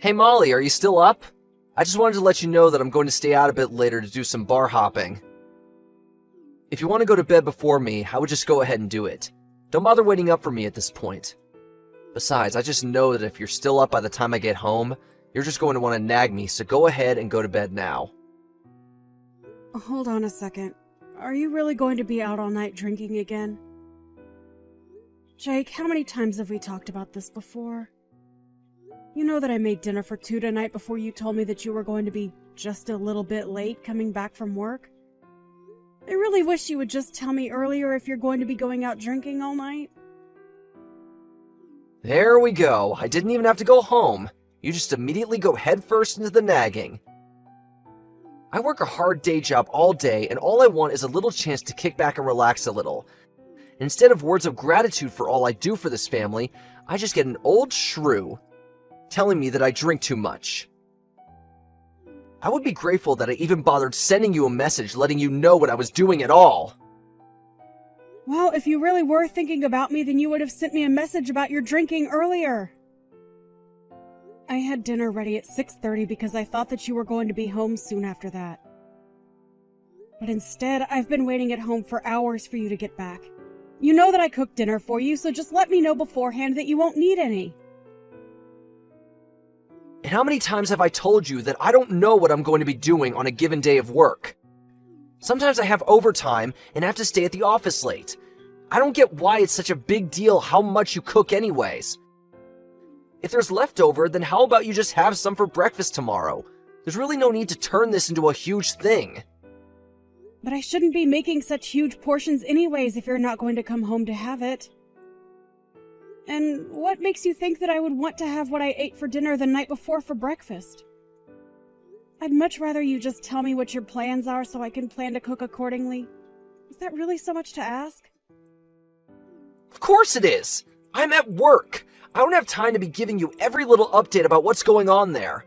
Hey Molly, are you still up? I just wanted to let you know that I'm going to stay out a bit later to do some bar hopping. If you want to go to bed before me, I would just go ahead and do it. Don't bother waiting up for me at this point. Besides, I just know that if you're still up by the time I get home, you're just going to want to nag me, so go ahead and go to bed now. Hold on a second. Are you really going to be out all night drinking again? Jake, how many times have we talked about this before? You know that I made dinner for two tonight before you told me that you were going to be just a little bit late coming back from work. I really wish you would just tell me earlier if you're going to be going out drinking all night. There we go. I didn't even have to go home. You just immediately go headfirst into the nagging. I work a hard day job all day, and all I want is a little chance to kick back and relax a little. Instead of words of gratitude for all I do for this family, I just get an old shrew telling me that I drink too much. I would be grateful that I even bothered sending you a message letting you know what I was doing at all. Well, if you really were thinking about me, then you would have sent me a message about your drinking earlier. I had dinner ready at 6:30 because I thought that you were going to be home soon after that. But instead, I've been waiting at home for hours for you to get back. You know that I cooked dinner for you, so just let me know beforehand that you won't need any. And how many times have I told you that I don't know what I'm going to be doing on a given day of work? Sometimes I have overtime and have to stay at the office late. I don't get why it's such a big deal how much you cook anyways. If there's leftover, then how about you just have some for breakfast tomorrow? There's really no need to turn this into a huge thing. But I shouldn't be making such huge portions anyways if you're not going to come home to have it. And what makes you think that I would want to have what I ate for dinner the night before for breakfast? I'd much rather you just tell me what your plans are so I can plan to cook accordingly. Is that really so much to ask? Of course it is! I'm at work! I don't have time to be giving you every little update about what's going on there.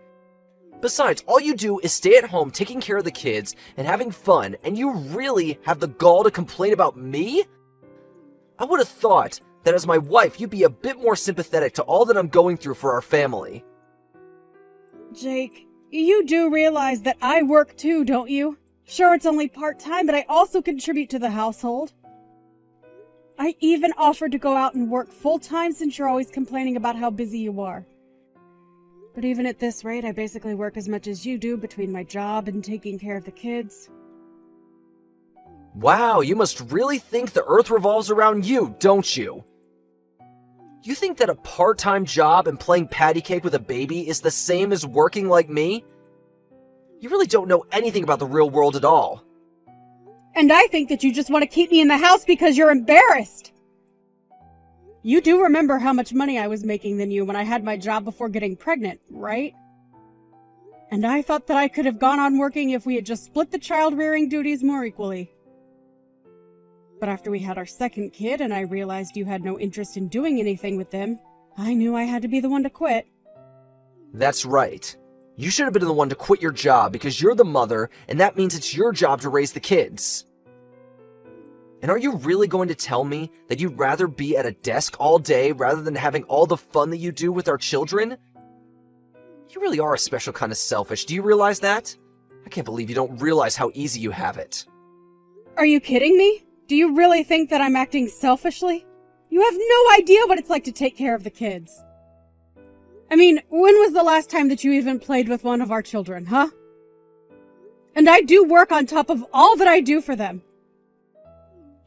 Besides, all you do is stay at home taking care of the kids and having fun, and you really have the gall to complain about me? I would have thought that as my wife, you'd be a bit more sympathetic to all that I'm going through for our family. Jake, you do realize that I work too, don't you? Sure, it's only part-time, but I also contribute to the household. I even offered to go out and work full-time since you're always complaining about how busy you are. But even at this rate, I basically work as much as you do between my job and taking care of the kids. Wow, you must really think the earth revolves around you, don't you? You think that a part-time job and playing patty cake with a baby is the same as working like me? You really don't know anything about the real world at all. And I think that you just want to keep me in the house because you're embarrassed. You do remember how much money I was making than you when I had my job before getting pregnant, right? And I thought that I could have gone on working if we had just split the child-rearing duties more equally. But after we had our second kid and I realized you had no interest in doing anything with them, I knew I had to be the one to quit. That's right. You should have been the one to quit your job because you're the mother, and that means it's your job to raise the kids. And are you really going to tell me that you'd rather be at a desk all day rather than having all the fun that you do with our children? You really are a special kind of selfish. Do you realize that? I can't believe you don't realize how easy you have it. Are you kidding me? Do you really think that I'm acting selfishly? You have no idea what it's like to take care of the kids. I mean, when was the last time that you even played with one of our children, huh? And I do work on top of all that I do for them.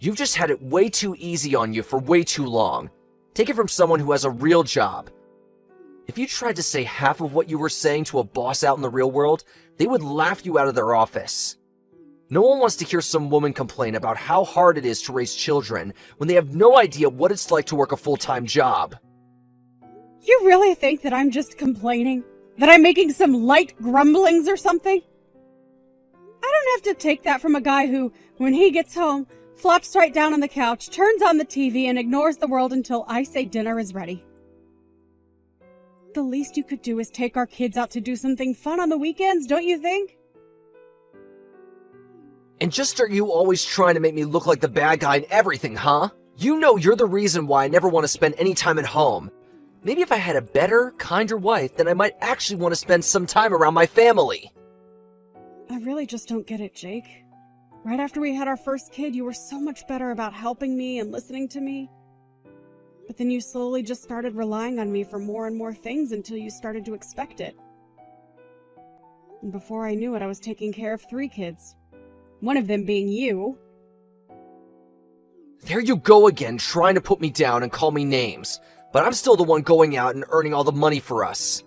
You've just had it way too easy on you for way too long. Take it from someone who has a real job. If you tried to say half of what you were saying to a boss out in the real world, they would laugh you out of their office. No one wants to hear some woman complain about how hard it is to raise children when they have no idea what it's like to work a full-time job. You really think that I'm just complaining? That I'm making some light grumblings or something? I don't have to take that from a guy who, when he gets home, flops right down on the couch, turns on the TV, and ignores the world until I say dinner is ready. The least you could do is take our kids out to do something fun on the weekends, don't you think? And just are you always trying to make me look like the bad guy in everything, huh? You know you're the reason why I never want to spend any time at home. Maybe if I had a better, kinder wife, then I might actually want to spend some time around my family. I really just don't get it, Jake. Right after we had our first kid, you were so much better about helping me and listening to me. But then you slowly just started relying on me for more and more things until you started to expect it. And before I knew it, I was taking care of 3 kids. One of them being you. There you go again, trying to put me down and call me names. But I'm still the one going out and earning all the money for us.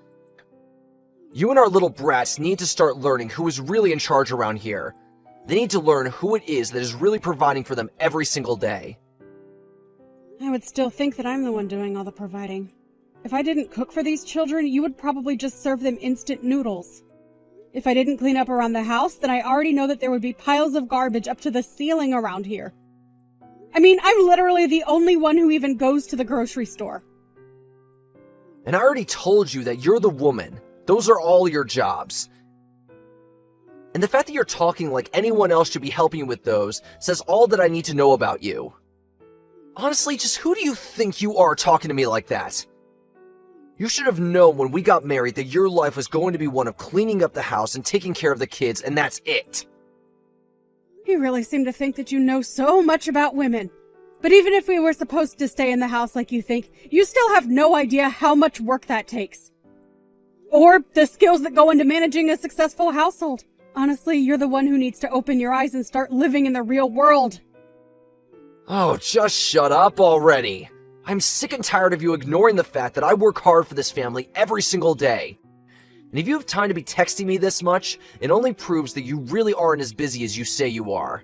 You and our little brats need to start learning who is really in charge around here. They need to learn who it is that is really providing for them every single day. I would still think that I'm the one doing all the providing. If I didn't cook for these children, you would probably just serve them instant noodles. If I didn't clean up around the house, then I already know that there would be piles of garbage up to the ceiling around here. I mean, I'm literally the only one who even goes to the grocery store. And I already told you that you're the woman. Those are all your jobs. And the fact that you're talking like anyone else should be helping you with those says all that I need to know about you. Honestly, just who do you think you are talking to me like that? You should have known when we got married that your life was going to be one of cleaning up the house and taking care of the kids, and that's it. You really seem to think that you know so much about women. But even if we were supposed to stay in the house like you think, you still have no idea how much work that takes. Or the skills that go into managing a successful household. Honestly, you're the one who needs to open your eyes and start living in the real world. Oh, just shut up already. I'm sick and tired of you ignoring the fact that I work hard for this family every single day. And if you have time to be texting me this much, it only proves that you really aren't as busy as you say you are.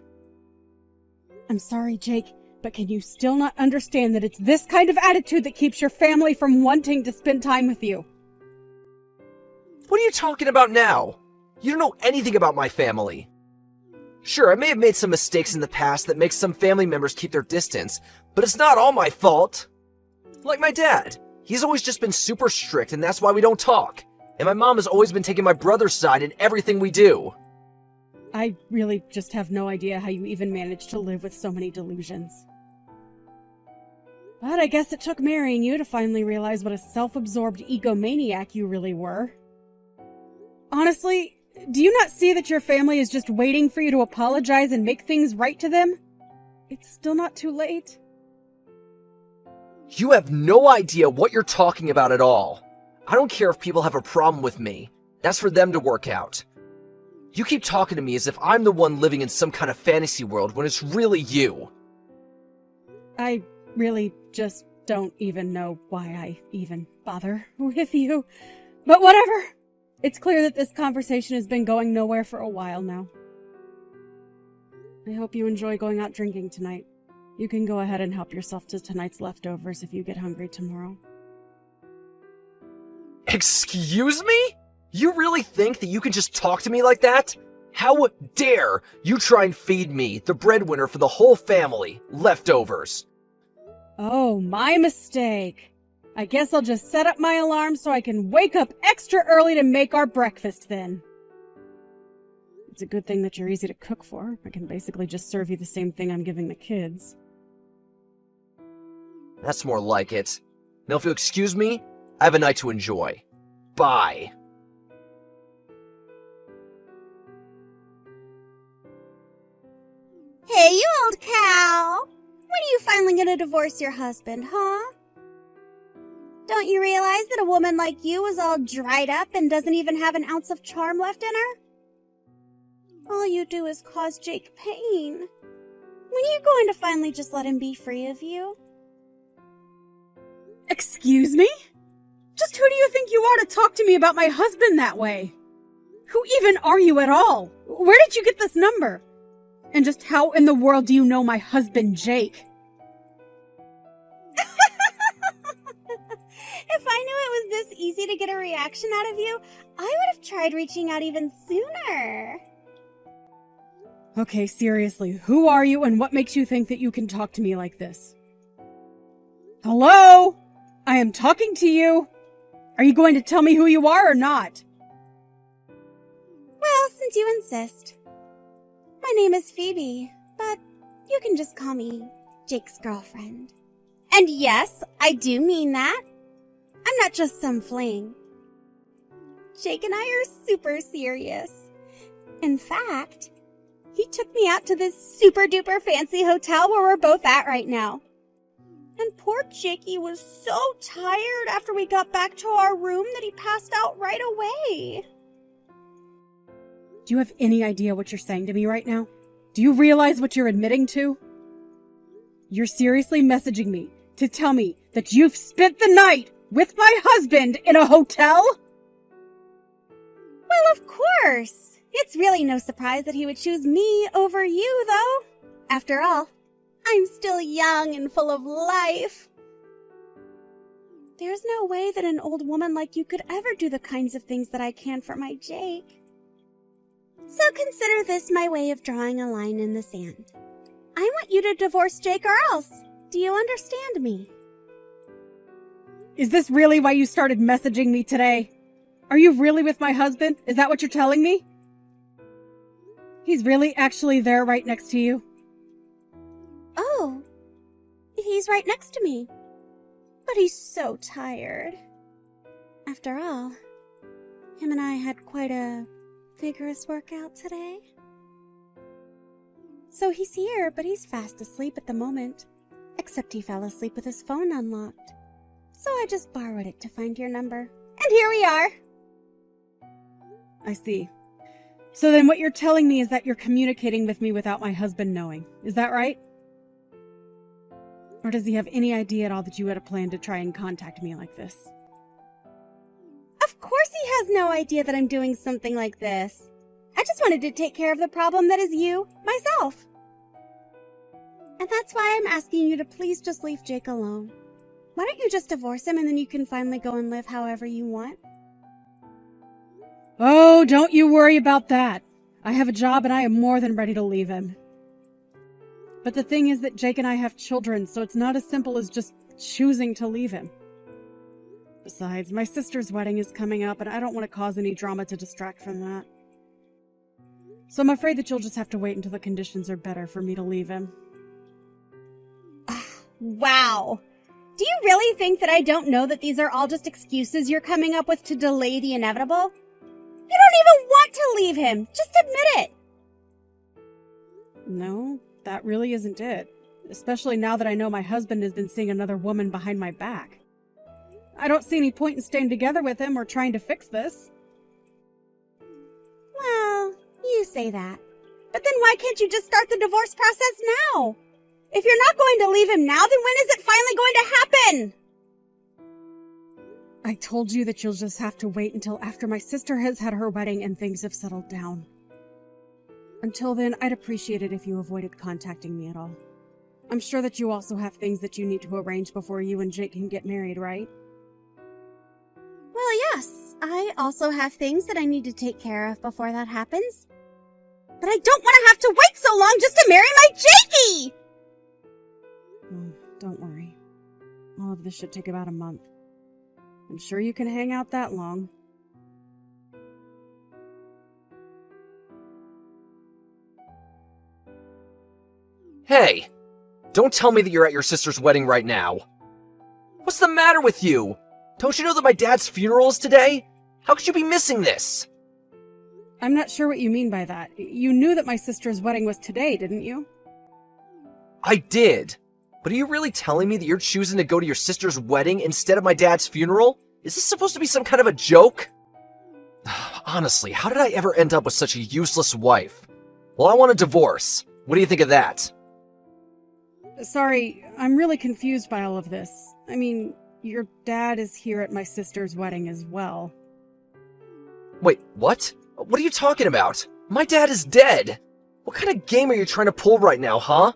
I'm sorry, Jake, but can you still not understand that it's this kind of attitude that keeps your family from wanting to spend time with you? What are you talking about now? You don't know anything about my family. Sure, I may have made some mistakes in the past that make some family members keep their distance, but it's not all my fault. Like my dad. He's always just been super strict, and that's why we don't talk. And my mom has always been taking my brother's side in everything we do. I really just have no idea how you even manage to live with so many delusions. But I guess it took marrying you to finally realize what a self-absorbed egomaniac you really were. Honestly, do you not see that your family is just waiting for you to apologize and make things right to them? It's still not too late. You have no idea what you're talking about at all. I don't care if people have a problem with me. That's for them to work out. You keep talking to me as if I'm the one living in some kind of fantasy world when it's really you. I really just don't even know why I even bother with you. But whatever. It's clear that this conversation has been going nowhere for a while now. I hope you enjoy going out drinking tonight. You can go ahead and help yourself to tonight's leftovers if you get hungry tomorrow. Excuse me? You really think that you can just talk to me like that? How dare you try and feed me, the breadwinner for the whole family, leftovers? Oh, my mistake. I guess I'll just set up my alarm so I can wake up extra early to make our breakfast then. It's a good thing that you're easy to cook for. I can basically just serve you the same thing I'm giving the kids. That's more like it. Now if you'll excuse me, I have a night to enjoy. Bye. Hey, you old cow! When are you finally gonna divorce your husband, huh? Don't you realize that a woman like you is all dried up and doesn't even have an ounce of charm left in her? All you do is cause Jake pain. When are you going to finally just let him be free of you? Excuse me? Just who do you think you are to talk to me about my husband that way? Who even are you at all? Where did you get this number? And just how in the world do you know my husband, Jake? If I knew it was this easy to get a reaction out of you, I would have tried reaching out even sooner. Okay, seriously, who are you and what makes you think that you can talk to me like this? Hello? I am talking to you. Are you going to tell me who you are or not? Well, since you insist. My name is Phoebe, but you can just call me Jake's girlfriend. And yes, I do mean that. I'm not just some fling. Jake and I are super serious. In fact, he took me out to this super duper fancy hotel where we're both at right now. And poor Jakey was so tired after we got back to our room that he passed out right away. Do you have any idea what you're saying to me right now? Do you realize what you're admitting to? You're seriously messaging me to tell me that you've spent the night with my husband in a hotel? Well, of course. It's really no surprise that he would choose me over you, though. After all, I'm still young and full of life. There's no way that an old woman like you could ever do the kinds of things that I can for my Jake. So consider this my way of drawing a line in the sand. I want you to divorce Jake or else. Do you understand me? Is this really why you started messaging me today? Are you really with my husband? Is that what you're telling me? He's really actually there right next to you? Oh, he's right next to me. But he's so tired. After all, him and I had quite a vigorous workout today. So he's here, but he's fast asleep at the moment. Except he fell asleep with his phone unlocked. So I just borrowed it to find your number. And here we are. I see. So then what you're telling me is that you're communicating with me without my husband knowing. Is that right? Or does he have any idea at all that you had a plan to try and contact me like this? Of course he has no idea that I'm doing something like this. I just wanted to take care of the problem that is you, myself. And that's why I'm asking you to please just leave Jake alone. Why don't you just divorce him and then you can finally go and live however you want? Oh, don't you worry about that. I have a job and I am more than ready to leave him. But the thing is that Jake and I have children, so it's not as simple as just choosing to leave him. Besides, my sister's wedding is coming up and I don't want to cause any drama to distract from that. So I'm afraid that you'll just have to wait until the conditions are better for me to leave him. Wow. Do you really think that I don't know that these are all just excuses you're coming up with to delay the inevitable? You don't even want to leave him. Just admit it. No, that really isn't it. Especially now that I know my husband has been seeing another woman behind my back. I don't see any point in staying together with him or trying to fix this. Well, you say that. But then why can't you just start the divorce process now? If you're not going to leave him now, then when is it finally going to happen? I told you that you'll just have to wait until after my sister has had her wedding and things have settled down. Until then, I'd appreciate it if you avoided contacting me at all. I'm sure that you also have things that you need to arrange before you and Jake can get married, right? Well, yes. I also have things that I need to take care of before that happens. But I don't want to have to wait so long just to marry my Jakey! Oh, don't worry. All of this should take about a month. I'm sure you can hang out that long. Hey! Don't tell me that you're at your sister's wedding right now. What's the matter with you? Don't you know that my dad's funeral is today? How could you be missing this? I'm not sure what you mean by that. You knew that my sister's wedding was today, didn't you? I did. But are you really telling me that you're choosing to go to your sister's wedding instead of my dad's funeral? Is this supposed to be some kind of a joke? Honestly, how did I ever end up with such a useless wife? Well, I want a divorce. What do you think of that? Sorry, I'm really confused by all of this. I mean, your dad is here at my sister's wedding as well. Wait, what? What are you talking about? My dad is dead! What kind of game are you trying to pull right now, huh?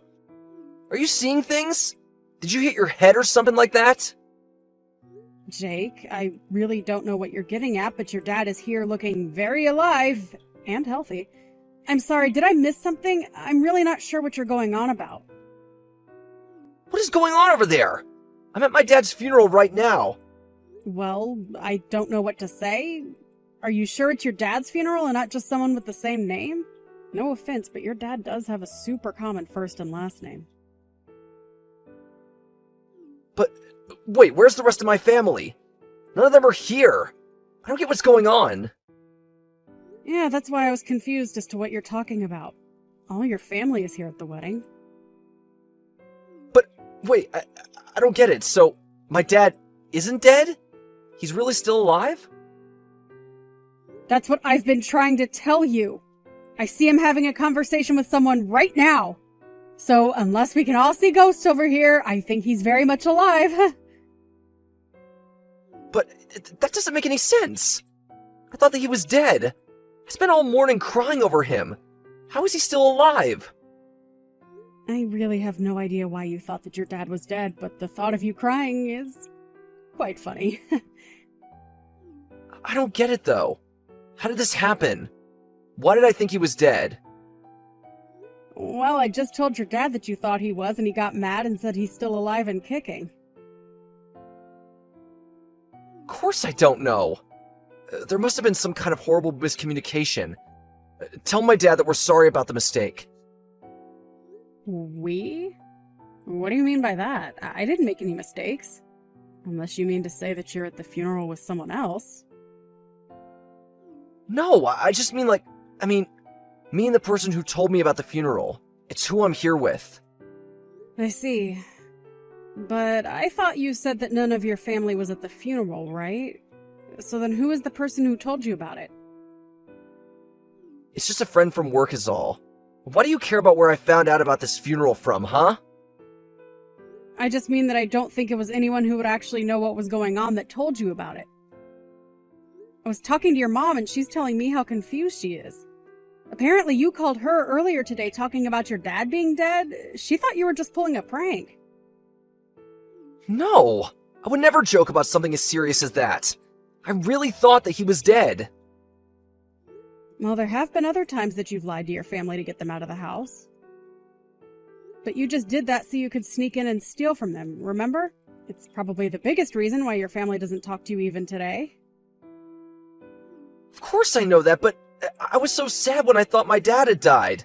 Are you seeing things? Did you hit your head or something like that? Jake, I really don't know what you're getting at, but your dad is here looking very alive and healthy. I'm sorry, did I miss something? I'm really not sure what you're going on about. What is going on over there? I'm at my dad's funeral right now. Well, I don't know what to say. Are you sure it's your dad's funeral and not just someone with the same name? No offense, but your dad does have a super common first and last name. But, wait, where's the rest of my family? None of them are here. I don't get what's going on. Yeah, that's why I was confused as to what you're talking about. All your family is here at the wedding. But, wait, I don't get it. So, my dad isn't dead? He's really still alive? That's what I've been trying to tell you. I see him having a conversation with someone right now. So, unless we can all see ghosts over here, I think he's very much alive. But that doesn't make any sense. I thought that he was dead. I spent all morning crying over him. How is he still alive? I really have no idea why you thought that your dad was dead, but the thought of you crying is quite funny. I don't get it, though. How did this happen? Why did I think he was dead? Well, I just told your dad that you thought he was, and he got mad and said he's still alive and kicking. Of course I don't know. There must have been some kind of horrible miscommunication. Tell my dad that we're sorry about the mistake. We? What do you mean by that? I didn't make any mistakes. Unless you mean to say that you're at the funeral with someone else. No, I just mean me and the person who told me about the funeral. It's who I'm here with. I see. But I thought you said that none of your family was at the funeral, right? So then who is the person who told you about it? It's just a friend from work is all. Why do you care about where I found out about this funeral from, huh? I just mean that I don't think it was anyone who would actually know what was going on that told you about it. I was talking to your mom and she's telling me how confused she is. Apparently you called her earlier today talking about your dad being dead. She thought you were just pulling a prank. No! I would never joke about something as serious as that. I really thought that he was dead. Well, there have been other times that you've lied to your family to get them out of the house. But you just did that so you could sneak in and steal from them, remember? It's probably the biggest reason why your family doesn't talk to you even today. Of course I know that, but I was so sad when I thought my dad had died.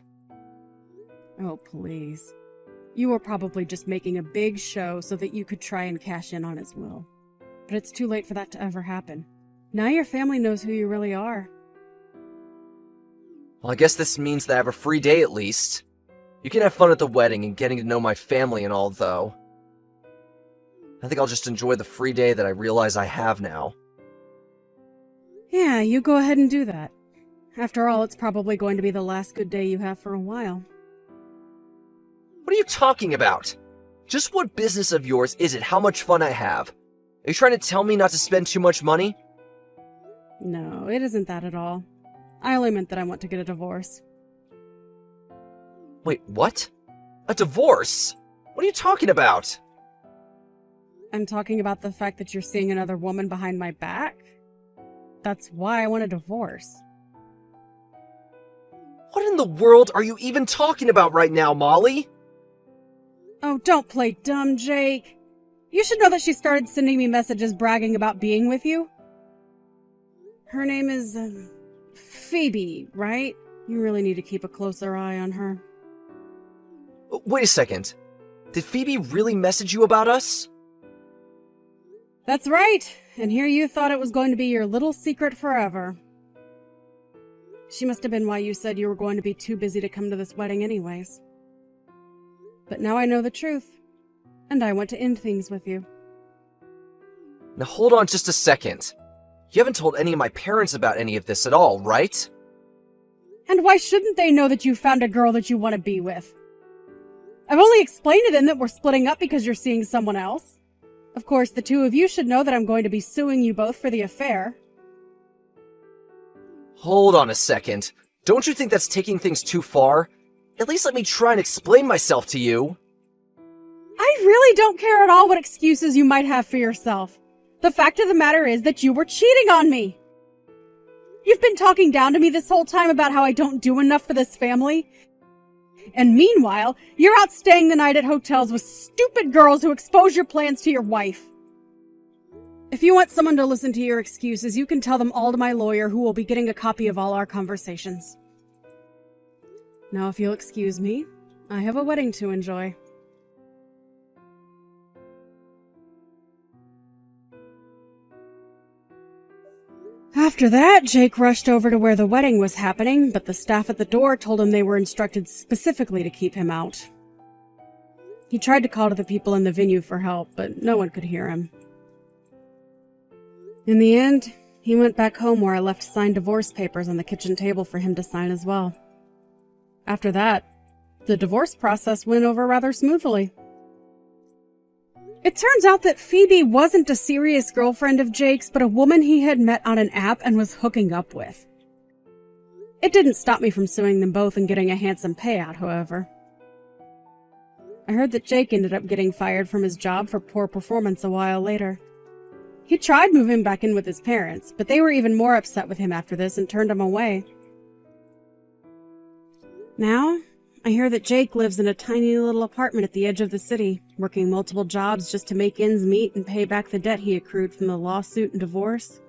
Oh, please. You were probably just making a big show so that you could try and cash in on his will. But it's too late for that to ever happen. Now your family knows who you really are. Well, I guess this means that I have a free day at least. You can have fun at the wedding and getting to know my family and all, though. I think I'll just enjoy the free day that I realize I have now. Yeah, you go ahead and do that. After all, it's probably going to be the last good day you have for a while. What are you talking about? Just what business of yours is it how much fun I have? Are you trying to tell me not to spend too much money? No, it isn't that at all. I only meant that I want to get a divorce. Wait, what? A divorce? What are you talking about? I'm talking about the fact that you're seeing another woman behind my back. That's why I want a divorce. What in the world are you even talking about right now, Molly? Oh, don't play dumb, Jake. You should know that she started sending me messages bragging about being with you. Her name is, Phoebe, right? You really need to keep a closer eye on her. Wait a second. Did Phoebe really message you about us? That's right. And here you thought it was going to be your little secret forever. She must have been why you said you were going to be too busy to come to this wedding anyways. But now I know the truth. And I want to end things with you. Now hold on just a second. You haven't told any of my parents about any of this at all, right? And why shouldn't they know that you found a girl that you want to be with? I've only explained to them that we're splitting up because you're seeing someone else. Of course, the two of you should know that I'm going to be suing you both for the affair. Hold on a second. Don't you think that's taking things too far? At least let me try and explain myself to you. I really don't care at all what excuses you might have for yourself. The fact of the matter is that you were cheating on me. You've been talking down to me this whole time about how I don't do enough for this family. And meanwhile, you're out staying the night at hotels with stupid girls who expose your plans to your wife. If you want someone to listen to your excuses, you can tell them all to my lawyer, who will be getting a copy of all our conversations. Now, if you'll excuse me, I have a wedding to enjoy. 」 . After that, Jake rushed over to where the wedding was happening, but the staff at the door told him they were instructed specifically to keep him out. He tried to call to the people in the venue for help, but no one could hear him. In the end, he went back home where I left signed divorce papers on the kitchen table for him to sign as well. After that, the divorce process went over rather smoothly. It turns out that Phoebe wasn't a serious girlfriend of Jake's, but a woman he had met on an app and was hooking up with. It didn't stop me from suing them both and getting a handsome payout, however. I heard that Jake ended up getting fired from his job for poor performance a while later. He tried moving back in with his parents, but they were even more upset with him after this and turned him away. Now, I hear that Jake lives in a tiny little apartment at the edge of the city, working multiple jobs just to make ends meet and pay back the debt he accrued from the lawsuit and divorce.